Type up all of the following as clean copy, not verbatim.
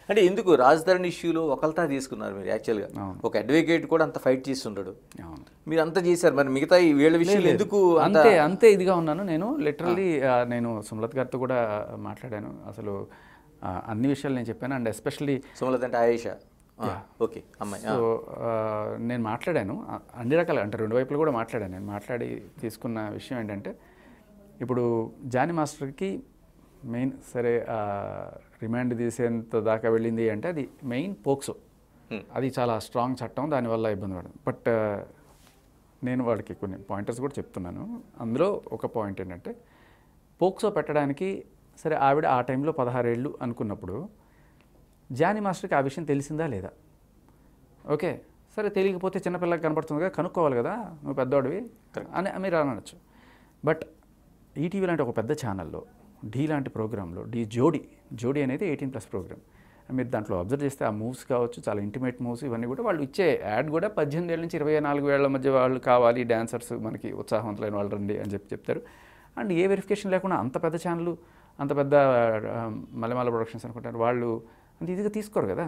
అంటే ఎందుకు రాజధాని ఇష్యూలో ఒకళ్ళతా తీసుకున్నారు మీరు యాక్చువల్గా? ఒక అడ్వకేట్ కూడా అంత ఫైట్ చేస్తుంటాడు, మీరు అంతా చేశారు, మరి మిగతా ఈ వీళ్ళ విషయాలు ఎందుకు? అంతే ఇదిగా ఉన్నాను నేను. లిటరల్లీ నేను సుమలత్ గారితో కూడా మాట్లాడాను. అసలు అన్ని విషయాలు నేను చెప్పాను. అండ్ ఎస్పెషల్లీ సుమలత్ అంటే ఆయేషా, ఓకే అమ్మాయి. సో నేను మాట్లాడాను అన్ని రకాల, అంటే రెండు వైపులు కూడా మాట్లాడాను. నేను మాట్లాడి తీసుకున్న విషయం ఏంటంటే, ఇప్పుడు జానీ మాస్టర్కి మెయిన్ సరే రిమాండ్ తీసేంత దాకా వెళ్ళింది అంటే అది మెయిన్ పోక్సో. అది చాలా స్ట్రాంగ్ చట్టం, దానివల్ల ఇబ్బంది పడదు. బట్ నేను వాడికి కొన్ని పాయింటర్స్ కూడా చెప్తున్నాను. అందులో ఒక పాయింట్ ఏంటంటే, పోక్సో పెట్టడానికి సరే ఆవిడ ఆ టైంలో 16 ఏళ్ళు అనుకున్నప్పుడు జానీ మాస్టర్కి ఆ విషయం తెలిసిందా లేదా? ఓకే సరే, తెలియకపోతే చిన్నపిల్లకి కనపడుతుంది కదా, కనుక్కోవాలి కదా, నువ్వు పెద్దవాడివి అని మీరు అనొచ్చు. బట్ ఈటీవీ లాంటి ఒక పెద్ద ఛానల్లో ఢీ లాంటి ప్రోగ్రాంలో జోడీ అనేది 18+ ప్రోగ్రామ్. మీరు దాంట్లో అబ్జర్వ్ చేస్తే ఆ మూవ్స్ కావచ్చు, చాలా ఇంటిమేట్ మూవ్స్, ఇవన్నీ కూడా వాళ్ళు ఇచ్చే యాడ్ కూడా 18 ఏళ్ళ నుంచి 24 ఏళ్ల మధ్య వాళ్ళు కావాలి డాన్సర్స్, మనకి ఉత్సాహవంతులైన వాళ్ళు రండి అని చెప్తారు. అండ్ ఏ వెరిఫికేషన్ లేకుండా అంత పెద్ద ఛానల్, అంత పెద్ద మలయాళ ప్రొడక్షన్స్ అనుకుంటారు, వాళ్ళు అంత ఈజీగా తీసుకోరు కదా.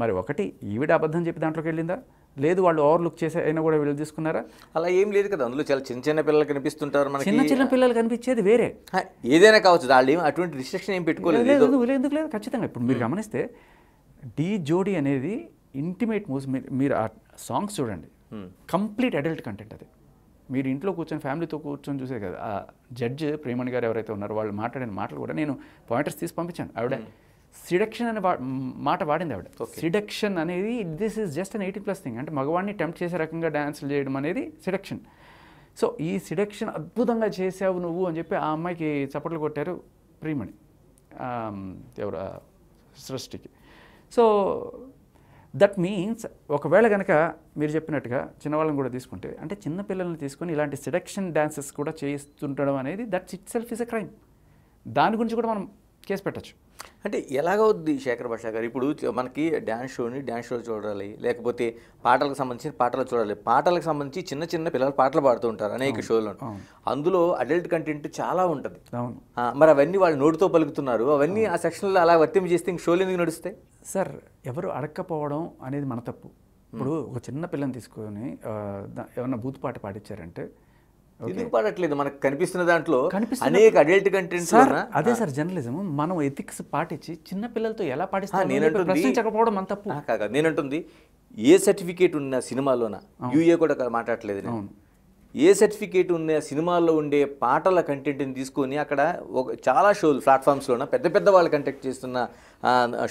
మరి ఒకటి ఈవిడ అబద్ధం చెప్పి దాంట్లోకి వెళ్ళిందా, లేదు వాళ్ళు ఓవర్లుక్ చేసే అయినా కూడా వీళ్ళు తీసుకున్నారా? అలా ఏం లేదు కదా, అందులో చాలా చిన్న పిల్లలు కనిపిస్తుంటారు మనకి. చిన్న పిల్లలు కనిపించేది వేరే, ఏదైనా కావచ్చు, వాళ్ళు ఏం అటువంటి రిస్ట్రిక్షన్ ఏం పెట్టుకోలేదు. ఎందుకు లేదు, ఖచ్చితంగా. ఇప్పుడు మీరు గమనిస్తే జోడీ అనేది ఇంటిమేట్ మూవ్స్, మీరు ఆ సాంగ్స్ చూడండి, కంప్లీట్ అడల్ట్ కంటెంట్. అది మీరు ఇంట్లో కూర్చొని ఫ్యామిలీతో కూర్చొని చూసే కదా. ఆ జడ్జ్ ప్రేమణి గారు ఎవరైతే ఉన్నారో వాళ్ళు మాట్లాడిన మాటలు కూడా నేను పాయింటర్స్ తీసి పంపించాను. ఆవిడ సిడక్షన్ అనే మాట వాడింది ఆవిడ. సిడక్షన్ అనేది this is just an 18+ thing. అంటే మగవాడిని టెంప్ట్ చేసే రకంగా డ్యాన్సులు చేయడం అనేది సిడక్షన్. సో ఈ సిడక్షన్ అద్భుతంగా చేసావు నువ్వు అని చెప్పి ఆ అమ్మాయికి చప్పట్లు కొట్టారు ప్రియమణి, ఎవరు సృష్టికి. సో దట్ మీన్స్ ఒకవేళ కనుక మీరు చెప్పినట్టుగా చిన్నవాళ్ళని కూడా తీసుకుంటే, అంటే చిన్నపిల్లల్ని తీసుకొని ఇలాంటి సిడక్షన్ డాన్సెస్ కూడా చేస్తుండడం అనేది that's it self is a crime. దాని గురించి కూడా మనం కేసు పెట్టచ్చు. అంటే ఎలాగవుద్ది శేఖర్ భాష గారు? ఇప్పుడు మనకి డ్యాన్స్ షో చూడాలి, లేకపోతే పాటలకు సంబంధించిన పాటలు చూడాలి. పాటలకు సంబంధించి చిన్న పిల్లలు పాటలు పాడుతూ ఉంటారు అనేక షోలో. అందులో అడల్ట్ కంటెంట్ చాలా ఉంటుంది. మరి అవన్నీ వాళ్ళు నోటితో పలుకుతున్నారు, అవన్నీ ఆ సెక్షన్లో అలా వర్తింపు చేస్తే ఇంక షోలు ఎందుకు నడుస్తాయి? సార్, ఎవరు అడక్కపోవడం అనేది మన తప్పు. ఇప్పుడు ఒక చిన్న పిల్లని తీసుకొని ఏమన్నా బూత్ పాట పాడించారంటే ఎందుకు పాడట్లేదు? మనకు కనిపిస్తున్న దాంట్లో అనేక అడల్ట్ కంటెంట్. అదే సార్ జర్నలిజం. మనం ఎథిక్స్ పాటించి చిన్న పిల్లలతో ఎలా పాటిస్తాం ప్రశ్నించకపోవడం మన తప్పు కాదు. నేనంటుంది ఏ సర్టిఫికేట్ ఉన్న సినిమాలోన యూఏ కూడా మాట్లాడట్లేదు. ఏ సర్టిఫికేట్ ఉన్న సినిమాల్లో ఉండే పాటల కంటెంట్ని తీసుకొని అక్కడ చాలా షోలు ప్లాట్ఫామ్స్లోన పెద్ద వాళ్ళు కంటెక్ట్ చేస్తున్న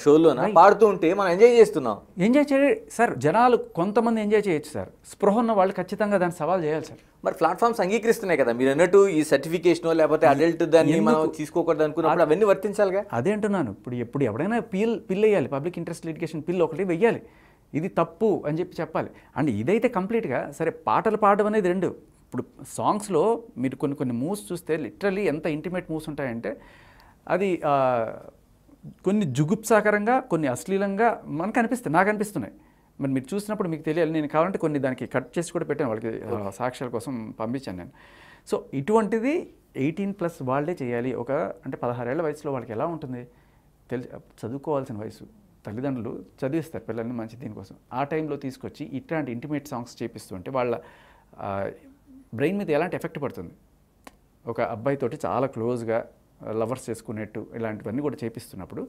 షోల్లోన పాడుతూ ఉంటే మనం ఎంజాయ్ చేస్తున్నాం. ఎంజాయ్ చేయ సార్, జనాలు కొంతమంది ఎంజాయ్ చేయొచ్చు సార్, స్పృహ ఉన్న వాళ్ళు ఖచ్చితంగా దాన్ని సవాల్ చేయాలి సార్. మరి ప్లాట్ఫామ్స్ అంగీకరిస్తున్నాయి కదా, మీరు అన్నట్టు ఈ సర్టిఫికేషన్ లేకపోతే అడల్ట్ దాన్ని మనం తీసుకోకూడదు అనుకున్నప్పుడు అవన్నీ వర్తించాలిగా. అదే అంటున్నాను. ఇప్పుడు ఎవడైనా పిల్ వేయాలి, పబ్లిక్ ఇంట్రెస్ట్ లిటిగేషన్ పిల్ ఒకటి వెయ్యాలి, ఇది తప్పు అని చెప్పాలి. అండ్ ఇదైతే కంప్లీట్గా సరే, పాటలు పాడడం అనేది రెండు. ఇప్పుడు సాంగ్స్లో మీరు కొన్ని మూవ్స్ చూస్తే లిటరల్లీ ఎంత ఇంటిమేట్ మూవ్స్ ఉంటాయంటే అది కొన్ని జుగుప్సాకరంగా, కొన్ని అశ్లీలంగా మనకు అనిపిస్తాయి, నాకు అనిపిస్తున్నాయి. మరి మీరు చూసినప్పుడు మీకు తెలియాలి. నేను కావాలంటే కొన్ని దానికి కట్ చేసి కూడా పెట్టాను, వాళ్ళకి సాక్ష్యాల కోసం పంపించాను నేను. సో ఇటువంటిది 18+ వాళ్ళే చేయాలి. అంటే 16 ఏళ్ల వయసులో వాళ్ళకి ఎలా ఉంటుంది చదువుకోవాల్సిన వయసు. తల్లిదండ్రులు చదివిస్తారు పిల్లల్ని మంచి దీనికోసం. ఆ టైంలో తీసుకొచ్చి ఇట్లాంటి ఇంటిమేట్ సాంగ్స్ చేపిస్తుంటే వాళ్ళ బ్రెయిన్ మీద ఎలాంటి ఎఫెక్ట్ పడుతుంది? ఒక అబ్బాయితోటి చాలా క్లోజ్గా లవర్స్ చేసుకునేట్టు ఇలాంటివన్నీ కూడా చేపిస్తున్నప్పుడు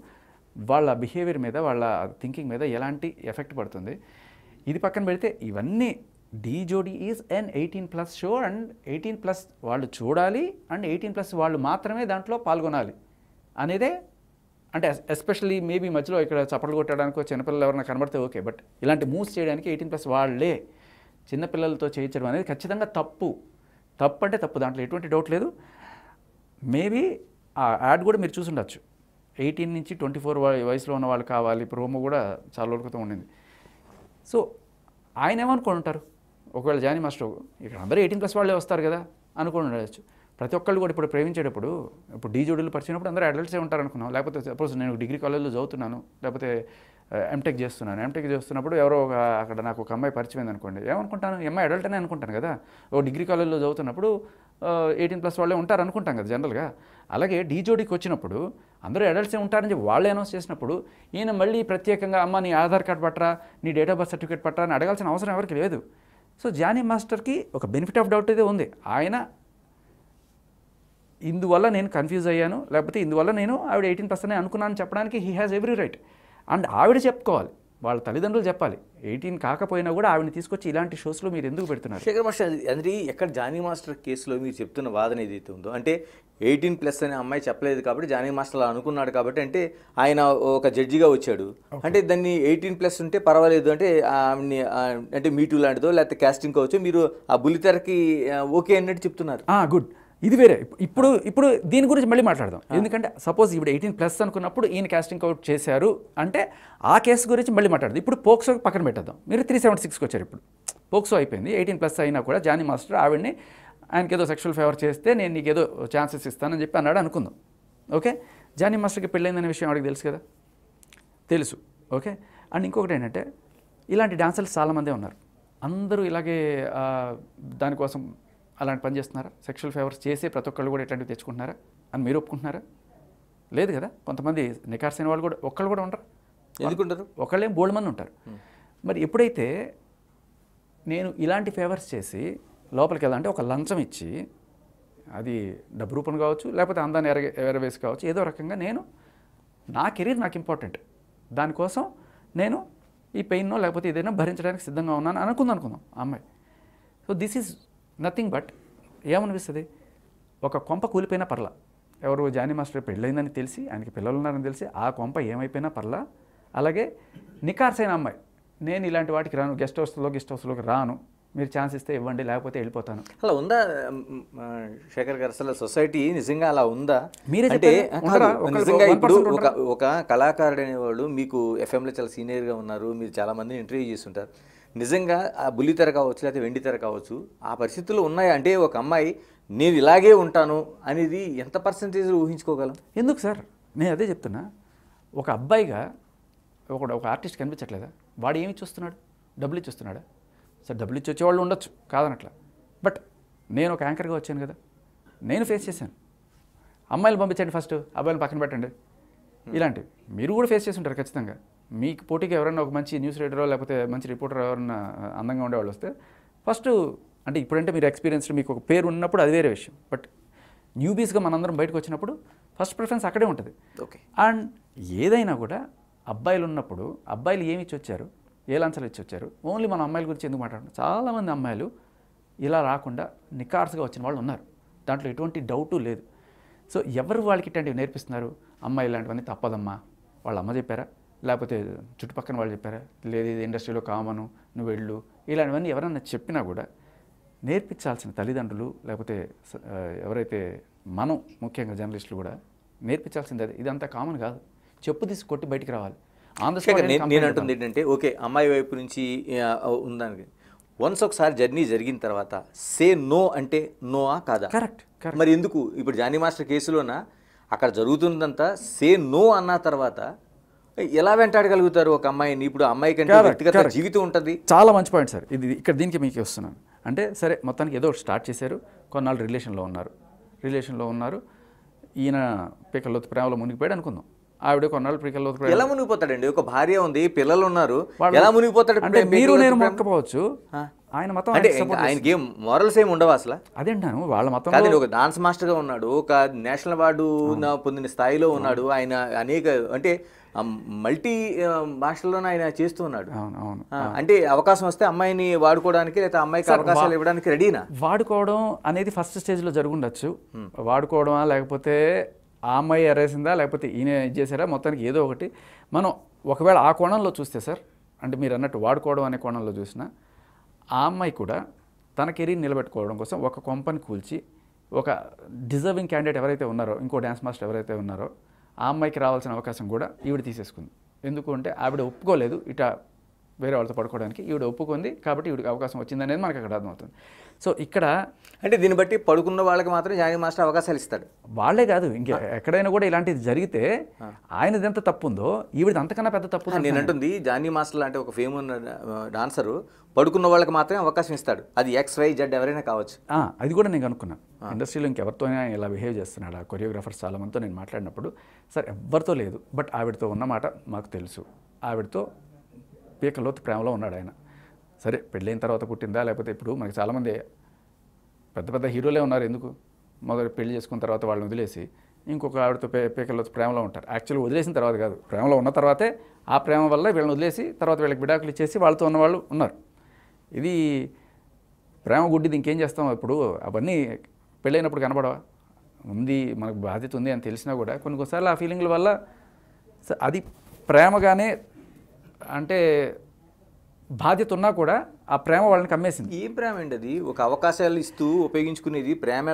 వాళ్ళ బిహేవియర్ మీద, వాళ్ళ థింకింగ్ మీద ఎలాంటి ఎఫెక్ట్ పడుతుంది? ఇది పక్కన పెడితే ఇవన్నీ జోడీ ఈజ్ ఎన్ 18+ షో అండ్ 18+ వాళ్ళు చూడాలి అండ్ 18+ వాళ్ళు మాత్రమే దాంట్లో పాల్గొనాలి అనేదే. అంటే ఎస్పెషల్లీ మేబీ మధ్యలో ఇక్కడ చప్పట్లు కొట్టడానికో చిన్నపిల్లలు ఎవరైనా కనబడితే ఓకే, బట్ ఇలాంటి మూవ్స్ చేయడానికి 18+ వాళ్ళే. చిన్నపిల్లలతో చేయించడం అనేది ఖచ్చితంగా తప్పు అంటే తప్పు, దాంట్లో ఎటువంటి డౌట్ లేదు. మేబీ ఆ యాడ్ కూడా మీరు చూసి ఉండొచ్చు, 18 నుంచి 24 వయసులో ఉన్న వాళ్ళు కావాలి, ప్రోమో కూడా చాలా రోజుల క్రితం ఉండింది. సో ఆయన ఏమనుకొని ఉంటారు? ఒకవేళ జానీ మాస్టర్ ఇక్కడ అందరూ 18+ వాళ్ళే వస్తారు కదా అనుకుని ఉండొచ్చు. ప్రతి ఒక్కళ్ళు కూడా ఇప్పుడు ప్రేమించేటప్పుడు, ఇప్పుడు జోడీలు పరిచినప్పుడు అందరూ అడల్ట్సే ఉంటారు అనుకున్నాం. లేకపోతే సపోజ్ నేను డిగ్రీ కాలేజ్లో చదువుతున్నాను, లేకపోతే ఎంటెక్ చేస్తున్నప్పుడు ఎవరో అక్కడ నాకు ఒక అమ్మాయి పరిచయం అనుకోండి, ఏమనుకుంటాను? అమ్మాయి అడల్ట్ అనే అనుకుంటాను కదా. ఓ డిగ్రీ కాలేజ్లో చదువుతున్నప్పుడు 18+ వాళ్ళే ఉంటారు అనుకుంటాం కదా జనరల్గా. అలాగే డీ జోడీకి వచ్చినప్పుడు అందరూ అడల్ట్సే ఉంటారని చెప్పి వాళ్ళే అనౌన్స్ చేసినప్పుడు ఈయన మళ్ళీ ప్రత్యేకంగా అమ్మ నీ ఆధార్ కార్డ్ పట్టరా, నీ డేట్ ఆఫ్ బర్త్ సర్టిఫికేట్ పట్టరా అని అడగాల్సిన అవసరం ఎవరికి లేదు. సో జానీ మాస్టర్కి ఒక బెనిఫిట్ ఆఫ్ డౌట్ అయితే ఉంది. ఆయన ఇందువల్ల నేను కన్ఫ్యూజ్ అయ్యాను, లేకపోతే ఇందువల్ల నేను ఆవిడ 18+ అనుకున్నాను చెప్పడానికి he has every right. And ఆవిడ చెప్పుకోవాలి, వాళ్ళ తల్లిదండ్రులు చెప్పాలి. 18 కాకపోయినా కూడా ఆవిడని తీసుకొచ్చి ఇలాంటి షోస్లో మీరు ఎందుకు పెడుతున్నారు? శేఖర్ మాస్టర్, అది ఎక్కడ జానీ మాస్టర్ కేసులో మీరు చెప్తున్న వాదన ఏదైతే ఉందో, అంటే 18+ అనే అమ్మాయి చెప్పలేదు కాబట్టి జానీ మాస్టర్ అలా అనుకున్నాడు కాబట్టి, అంటే ఆయన ఒక జడ్జిగా వచ్చాడు అంటే దాన్ని 18+ ఉంటే పర్వాలేదు అంటే ఆమెని అంటే మీటూ లాంటిదో లేకపోతే కాస్టింగ్ కావచ్చు, మీరు ఆ బుల్లితెరకి ఓకే అన్నట్టు చెప్తున్నారు. గుడ్, ఇది వేరే. ఇప్పుడు దీని గురించి మళ్ళీ మాట్లాడదాం. ఎందుకంటే సపోజ్ ఇప్పుడు 18+ అనుకున్నప్పుడు ఈయన కాస్టింగ్ అవుట్ చేశారు అంటే ఆ కేసు గురించి మళ్ళీ మాట్లాడదాం. ఇప్పుడు పోక్సో పక్కన పెట్టేద్దాం. మీరు 376కి వచ్చారు. ఇప్పుడు పోక్సో అయిపోయింది. 18+ అయినా కూడా జానీ మాస్టర్ ఆవిడ్ని ఆయనకి ఏదో సెక్షువల్ ఫేవర్ చేస్తే నేను నీకు ఏదో ఛాన్సెస్ ఇస్తానని చెప్పి అన్నాడు అనుకుందాం. ఓకే, జానీ మాస్టర్కి పెళ్ళైందనే విషయం వాడికి తెలుసు కదా, తెలుసు. ఓకే, అండ్ ఇంకొకటి ఏంటంటే ఇలాంటి డాన్సర్లు చాలామందే ఉన్నారు. అందరూ ఇలాగే దానికోసం అలాంటి పని చేస్తున్నారా? సెక్షువల్ ఫేవర్స్ చేసే ప్రతి ఒక్కళ్ళు కూడా ఇట్లాంటివి తెచ్చుకుంటున్నారా అని మీరు ఒప్పుకుంటున్నారా? లేదు కదా. కొంతమంది నికార్సైన వాళ్ళు కూడా ఒక్కళ్ళు కూడా ఉండరు. ఎందుకుంటారు? ఒకళ్ళేం బోల్డ్ మంది ఉంటారు. మరి ఎప్పుడైతే నేను ఇలాంటి ఫేవర్స్ చేసి లోపలికి వెళ్ళాలంటే ఒక లంచం ఇచ్చి, అది డబ్బు రూపం కావచ్చు, లేకపోతే అందాన్ని ఎరవేసి కావచ్చు, ఏదో రకంగా నేను నా కెరీర్ నాకు ఇంపార్టెంట్, దానికోసం నేను ఈ పెయిన్నో లేకపోతే ఏదైనా భరించడానికి సిద్ధంగా ఉన్నాను అనుకుందాం ఆ అమ్మాయి. So this is nothing but ఏమనిపిస్తుంది, ఒక కొంప కూలిపోయినా పర్లా, ఎవరు జానీ మాస్టర్ పెళ్ళైందని తెలిసి ఆయనకి పిల్లలు ఉన్నారని తెలిసి ఆ కొంప ఏమైపోయినా పర్లా. అలాగే నికార్సైన అమ్మాయి, నేను ఇలాంటి వాటికి రాను, గెస్ట్ హౌస్లోకి రాను, మీరు ఛాన్స్ ఇస్తే ఇవ్వండి లేకపోతే వెళ్ళిపోతాను. అలా ఉందా శేఖర్ గారు? అసలు సొసైటీ నిజంగా అలా ఉందా? మీరే అంటే నిజంగా ఇప్పుడు ఒక కళాకారుడు అనేవాళ్ళు మీకు ఎఫ్ఎంలో చాలా సీనియర్గా ఉన్నారు, మీరు చాలా మందిని ఇంటర్వ్యూ చేస్తుంటారు. నిజంగా ఆ బుల్లితెర కావచ్చు లేకపోతే వెండితెర కావచ్చు, ఆ పరిస్థితులు ఉన్నాయి అంటే ఒక అమ్మాయి నేను ఇలాగే ఉంటాను అనేది ఎంత పర్సెంటేజ్ ఊహించుకోగలం? ఎందుకు సార్, నేను అదే చెప్తున్నా. ఒక అబ్బాయిగా ఒక ఆర్టిస్ట్ కనిపించట్లేదా? వాడు ఏమి చూస్తున్నాడు? డబ్బులు ఇచ్చి వస్తున్నాడా? సార్ డబ్బులు ఇచ్చి వచ్చేవాళ్ళు ఉండొచ్చు, కాదనట్లా. బట్ నేను ఒక యాంకర్గా వచ్చాను కదా, నేను ఫేస్ చేశాను. అమ్మాయిలు పంపించండి ఫస్ట్, అబ్బాయిలు పక్కన పెట్టండి, ఇలాంటివి మీరు కూడా ఫేస్ చేసి ఉంటారు ఖచ్చితంగా. మీకు పోటీకి ఎవరైనా ఒక మంచి న్యూస్ రీడరో లేకపోతే మంచి రిపోర్టర్ ఎవరైనా అందంగా ఉండేవాళ్ళు వస్తే ఫస్ట్, అంటే ఇప్పుడంటే మీరు ఎక్స్పీరియన్స్ మీకు ఒక పేరు ఉన్నప్పుడు అది వేరే విషయం. బట్ న్యూబీస్గా మనందరం బయటకు వచ్చినప్పుడు ఫస్ట్ ప్రిఫరెన్స్ అక్కడే ఉంటుంది. ఓకే, అండ్ ఏదైనా కూడా అబ్బాయిలు ఉన్నప్పుడు అబ్బాయిలు ఏమి ఇచ్చి వచ్చారు, ఏ లంచాలు ఇచ్చి వచ్చారు, ఓన్లీ మన అమ్మాయిల గురించి ఎందుకు మాట్లాడుతున్నాం? చాలామంది అమ్మాయిలు ఇలా రాకుండా నికార్స్గా వచ్చిన వాళ్ళు ఉన్నారు, దాంట్లో ఎటువంటి డౌటు లేదు. సో ఎవరు వాళ్ళకి ఇట్లాంటివి నేర్పిస్తున్నారు? అమ్మాయి ఇలాంటివన్నీ తప్పదమ్మా, వాళ్ళ అమ్మ చెప్పారా, లేకపోతే చుట్టుపక్కల వాళ్ళు చెప్పారా, లేదు ఇది ఇండస్ట్రీలో కామను, నువ్వు వెళ్ళు, ఇలాంటివన్నీ ఎవరన్నా చెప్పినా కూడా నేర్పించాల్సిన తల్లిదండ్రులు లేకపోతే ఎవరైతే మనం ముఖ్యంగా జర్నలిస్టులు కూడా నేర్పించాల్సింది అది. ఇదంతా కామన్ కాదు, చెప్పు తీసి కొట్టి బయటికి రావాలి. నేను అంటుంది ఏంటంటే ఓకే అమ్మాయి వైపు నుంచి ఉందానికి వన్స్ ఒకసారి జర్నీ జరిగిన తర్వాత సే నో అంటే నోవా కాదా? కరెక్ట్. మరి ఎందుకు ఇప్పుడు జానీ మాస్టర్ కేసులోన అక్కడ జరుగుతుందంతా సే నో అన్న తర్వాత ఎలా వెంటాడగలుగుతారు ఒక అమ్మాయిని? ఇప్పుడు అమ్మాయి కంటే వ్యక్తిగత జీవితం ఉంటుంది. చాలా మంచి పాయింట్ సార్ ఇది. ఇక్కడ దీనికి మీకు వస్తున్నాను అంటే సరే మొత్తానికి ఏదో స్టార్ట్ చేశారు, కొన్నాళ్ళు రిలేషన్లో ఉన్నారు, ఈయన పికల్లోతు ప్రేమలో మునిగిపోయాడు అనుకుందాం, ఆవిడ కొన్నాళ్ళు పికల్లోతు. ఎలా మునిగిపోతాడండి? ఒక భార్య ఉంది, పిల్లలు ఉన్నారు, ఎలా మునిగిపోతాడు? అంటే మీరు నేను మొక్కపోవచ్చు, ఆయన మతం అంటే ఆయనకి ఏం మోరల్స్ ఏమి ఉండవు అసలు. అదేంటాను వాళ్ళ మతం. ఒక డాన్స్ మాస్టర్గా ఉన్నాడు, ఒక నేషనల్ అవార్డు పొందిన స్థాయిలో ఉన్నాడు, ఆయన అనేక అంటే మల్టీ భాషల్లోనే ఆయన చేస్తూ ఉన్నాడు. అంటే అవకాశం వస్తే అమ్మాయిని వాడుకోవడానికి లేదా అమ్మాయికి అవకాశాలు ఇవ్వడానికి రెడీనా? వాడుకోవడం అనేది ఫస్ట్ స్టేజ్లో జరుగుండొచ్చు. వాడుకోవడమా లేకపోతే ఆ అమ్మాయి ఎరేసిందా లేకపోతే ఈయన ఇది చేశారా, మొత్తానికి ఏదో ఒకటి. మనం ఒకవేళ ఆ కోణంలో చూస్తే సార్, అంటే మీరు అన్నట్టు వాడుకోవడం అనే కోణంలో చూసినా ఆ అమ్మాయి కూడా తన కెరీర్ నిలబెట్టుకోవడం కోసం ఒక కొంపని కూల్చి ఒక డిజర్వింగ్ క్యాండిడేట్ ఎవరైతే ఉన్నారో, ఇంకో డ్యాన్స్ మాస్టర్ ఎవరైతే ఉన్నారో, ఆ అమ్మాయికి రావాల్సిన అవకాశం కూడా ఈవిడ తీసేసుకుంది. ఎందుకు అంటే ఆవిడ ఒప్పుకోలేదు ఇట వేరే వాళ్ళతో పడుకోవడానికి. ఈవిడ ఒప్పుకుంది కాబట్టి ఈవిడికి అవకాశం వచ్చింది అనేది మనకు అక్కడ అర్థమవుతుంది. సో ఇక్కడ అంటే దీన్ని బట్టి పడుకున్న వాళ్ళకి మాత్రం జానీ మాస్టర్ అవకాశాలు ఇస్తాడు. వాళ్ళే కాదు, ఇంకా ఎక్కడైనా కూడా ఇలాంటిది జరిగితే ఆయనది ఎంత తప్పు ఉందో ఈవిడది అంతకన్నా పెద్ద తప్పు ఉంది. నేను అంటుంది జానీ మాస్టర్ లాంటి ఒక ఫేమ్ ఉన్న డాన్సరు పడుకున్న వాళ్ళకి మాత్రమే అవకాశం ఇస్తాడు. అది XYZ ఎవరైనా కావచ్చు. అది కూడా నేను అనుకున్నాను. ఇండస్ట్రీలో ఇంకెవరితోనే ఇలా బిహేవ్ చేస్తున్నాడు. ఆ కొరియోగ్రాఫర్స్ చాలా మందితో నేను మాట్లాడినప్పుడు సార్ ఎవరితో లేదు, బట్ ఆవిడతో ఉన్నమాట మాకు తెలుసు. ఆవిడతో పీకలోతు ప్రేమలో ఉన్నాడు ఆయన. సరే పెళ్ళైన తర్వాత పుట్టిందా లేకపోతే ఇప్పుడు మనకి చాలామంది పెద్ద పెద్ద హీరోలే ఉన్నారు. ఎందుకు మొదటి పెళ్లి చేసుకున్న తర్వాత వాళ్ళని వదిలేసి ఇంకొక ఆవిడతో పీకలోతు ప్రేమలో ఉంటారు. యాక్చువల్గా వదిలేసిన తర్వాత కాదు, ప్రేమలో ఉన్న తర్వాతే ఆ ప్రేమ వల్ల వీళ్ళని వదిలేసి తర్వాత వీళ్ళకి విడాకులు ఇచ్చేసి వాళ్ళతో ఉన్నవాళ్ళు ఉన్నారు. ఇది ప్రేమ గుడ్డిది, ఇంకేం చేస్తాం. ఇప్పుడు అవన్నీ పెళ్ళైనప్పుడు కనపడవా? ఉంది, మనకు బాధ్యత ఉంది అని తెలిసినా కూడా కొన్నిసార్లు ఆ ఫీలింగ్ల వల్ల అది ప్రేమగానే అంటే బాధ్యత ఉన్నా కూడా ఆ ప్రేమ వాళ్ళని కమ్మేసింది. ఏం ప్రేమ అండి అది? ఒక అవకాశాలు ఇస్తూ ఉపయోగించుకునేది ప్రేమ.